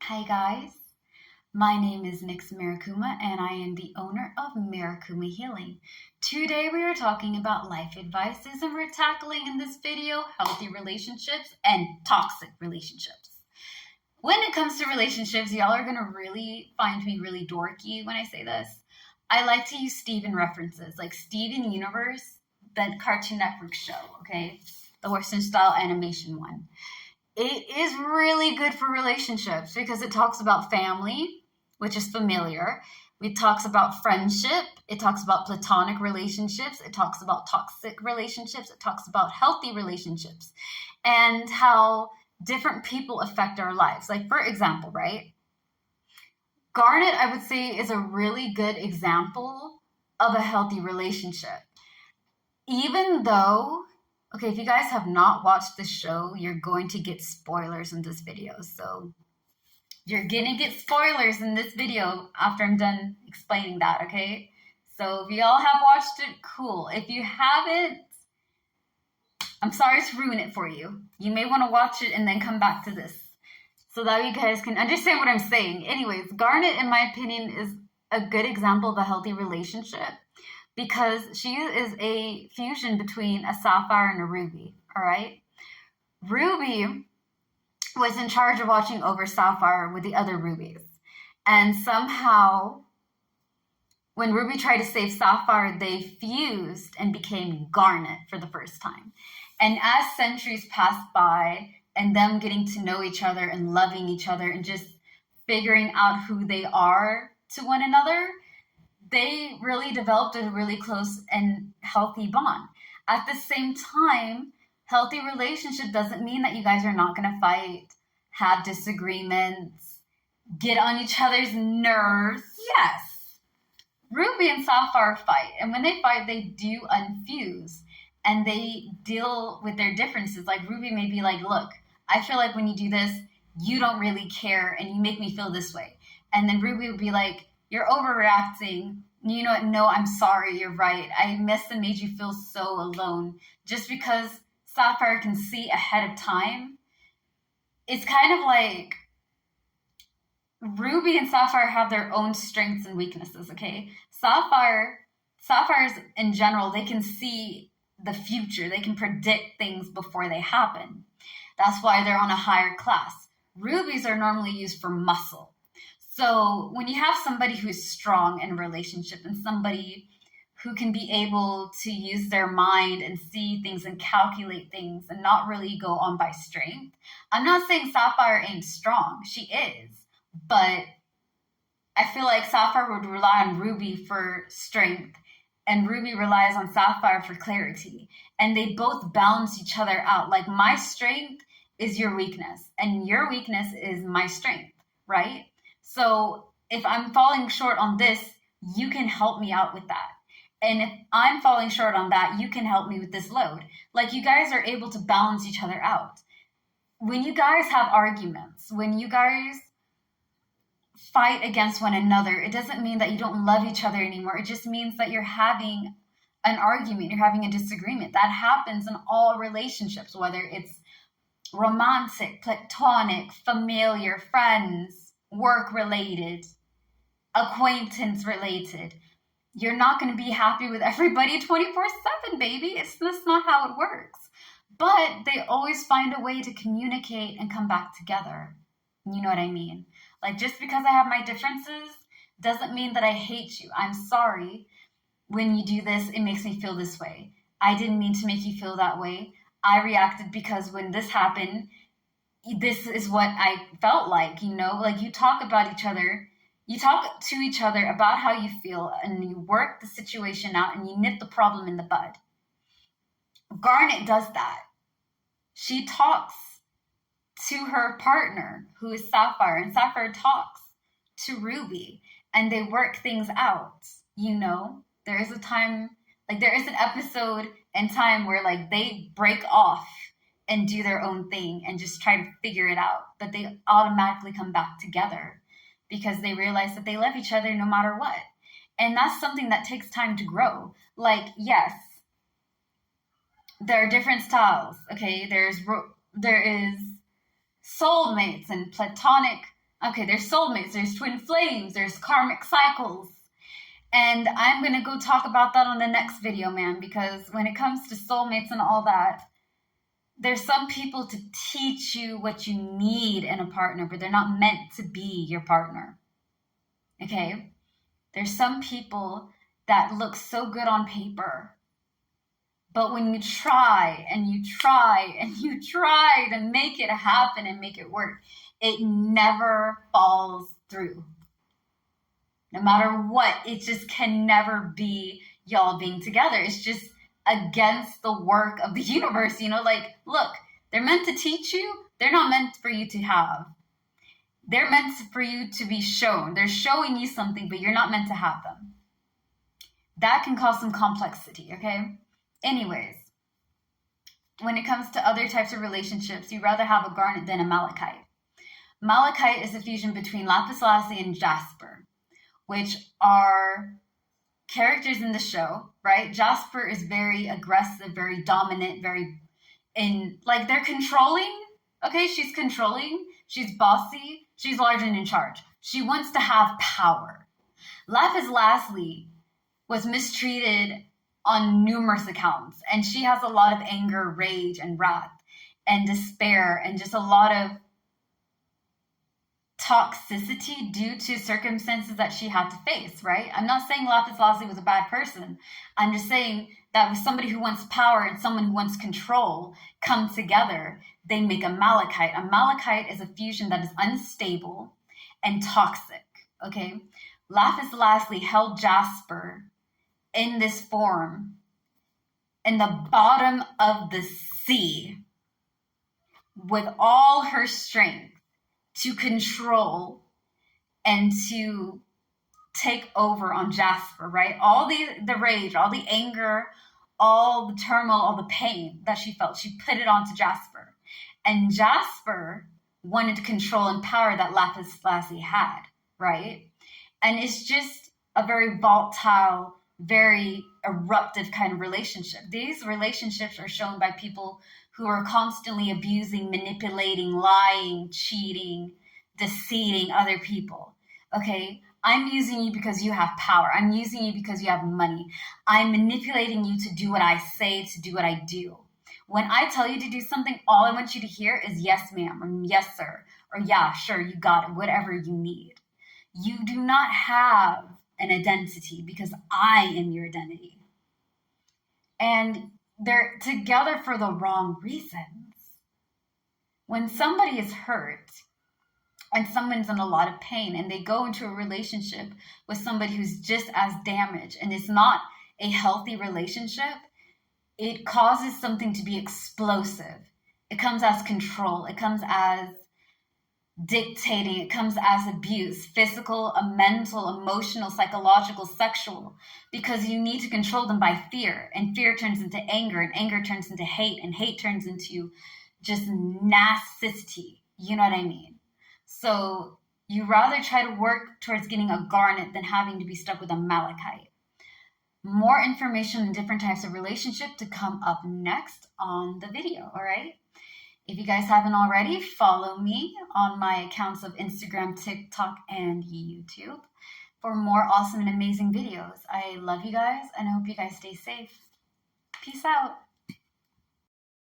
Hi guys, my name is Nix Marikuma and I am the owner of Marikuma Healing. Today we are talking about life advices and we're tackling in this video healthy relationships and toxic relationships. When it comes to relationships, y'all are gonna really find me really dorky when I say this. I like to use Steven references, like Steven Universe, the Cartoon Network show, okay? The Western style animation one. It is really good for relationships because it talks about family, which is familiar. It talks about friendship. It talks about platonic relationships. It talks about toxic relationships. It talks about healthy relationships and how different people affect our lives. Like, for example, right? Garnet, I would say, is a really good example of a healthy relationship. Even though, okay, if you guys have not watched the show, you're going to get spoilers in this video. So you're gonna get spoilers in this video after I'm done explaining that, okay? So if y'all have watched it, cool. If you haven't, I'm sorry to ruin it for you. You may want to watch it and then come back to this so that you guys can understand what I'm saying. Anyways, Garnet, in my opinion, is a good example of a healthy relationship because she is a fusion between a sapphire and a ruby, all right? Ruby was in charge of watching over Sapphire with the other rubies. And somehow, when Ruby tried to save Sapphire, they fused and became Garnet for the first time. And as centuries passed by, and them getting to know each other and loving each other and just figuring out who they are to one another, they really developed a really close and healthy bond. At the same time, healthy relationship doesn't mean that you guys are not going to fight, have disagreements, get on each other's nerves. Yes, Ruby and Sapphire fight, and when they fight, they do unfuse and they deal with their differences. Like Ruby may be like, look, I feel like when you do this, you don't really care and you make me feel this way. And then Ruby would be like, you're overreacting. You know what? No, I'm sorry. You're right. I missed and made you feel so alone. Just because Sapphire can see ahead of time, it's kind of like Ruby and Sapphire have their own strengths and weaknesses, okay? Sapphires in general, they can see the future. They can predict things before they happen. That's why they're on a higher class. Rubies are normally used for muscle. So when you have somebody who is strong in a relationship and somebody who can be able to use their mind and see things and calculate things and not really go on by strength. I'm not saying Sapphire ain't strong. She is. But I feel like Sapphire would rely on Ruby for strength and Ruby relies on Sapphire for clarity. And they both balance each other out. Like my strength is your weakness and your weakness is my strength, right? So if I'm falling short on this, you can help me out with that. And if I'm falling short on that, you can help me with this load. Like you guys are able to balance each other out. When you guys have arguments, when you guys fight against one another, it doesn't mean that you don't love each other anymore. It just means that you're having an argument, you're having a disagreement. That happens in all relationships, whether it's romantic, platonic, familiar, friends, work related, acquaintance related. You're not going to be happy with everybody 24/7, baby. It's just not how it works. But they always find a way to communicate and come back together. You know what I mean? Like, just because I have my differences doesn't mean that I hate you. I'm sorry. When you do this, it makes me feel this way. I didn't mean to make you feel that way. I reacted because when this happened, this is what I felt like, you know? Like, you talk about each other. You talk to each other about how you feel and you work the situation out and you nip the problem in the bud. Garnet does that. She talks to her partner, who is Sapphire, and Sapphire talks to Ruby, and they work things out, you know? There is a time, like there is an episode and time where like they break off and do their own thing and just try to figure it out, but they automatically come back together because they realize that they love each other no matter what. And that's something that takes time to grow. Like, yes, there are different styles, okay? There is soulmates and platonic Okay, there's soulmates, there's twin flames, there's karmic cycles. And I'm going to go talk about that on the next video, man, because when it comes to soulmates and all that, there's some people to teach you what you need in a partner, but they're not meant to be your partner. Okay? There's some people that look so good on paper, but when you try and you try and you try to make it happen and make it work, it never falls through. No matter what, it just can never be y'all being together. It's just against the work of the universe, like, look, they're meant to teach you. They're not meant for you to have. They're meant for you to be shown. They're showing you something, but you're not meant to have them. That can cause some complexity, okay? Anyways, when it comes to other types of relationships, you'd rather have a garnet than a malachite. Malachite is a fusion between lapis lazuli and jasper, which are characters in the show, right? Jasper is very aggressive, very dominant, they're controlling. Okay, she's controlling, she's bossy, she's large and in charge. She wants to have power. Lapis lazuli was mistreated on numerous accounts, and she has a lot of anger, rage, and wrath, and despair, and just a lot of toxicity due to circumstances that she had to face, right? I'm not saying Lapis Lazuli was a bad person. I'm just saying that with somebody who wants power and someone who wants control come together, they make a malachite. A malachite is a fusion that is unstable and toxic, okay? Lapis Lazuli held Jasper in this form in the bottom of the sea with all her strength to control and to take over on Jasper, right? All the rage, all the anger, all the turmoil, all the pain that she felt, she put it onto Jasper. And Jasper wanted control and power that Lapis Lazuli had, right? And it's just a very volatile, very eruptive kind of relationship. These relationships are shown by people who are constantly abusing, manipulating, lying, cheating, deceiving other people. Okay, I'm using you because you have power. I'm using you because you have money. I'm manipulating you to do what I say, to do what I do. When I tell you to do something, all I want you to hear is yes, ma'am, or yes, sir, or yeah, sure, you got it, whatever you need. You do not have an identity because I am your identity. And they're together for the wrong reasons. When somebody is hurt and someone's in a lot of pain and they go into a relationship with somebody who's just as damaged and it's not a healthy relationship, it causes something to be explosive. It comes as control. It comes as dictating. It comes as abuse, physical, mental, emotional, psychological, sexual, because you need to control them by fear, and fear turns into anger, and anger turns into hate, and hate turns into just nasticity. You know what I mean? So you rather try to work towards getting a garnet than having to be stuck with a malachite. More information on different types of relationship to come up next on the video, all right? If you guys haven't already, follow me on my accounts of Instagram, TikTok, and YouTube for more awesome and amazing videos. I love you guys, and I hope you guys stay safe. Peace out.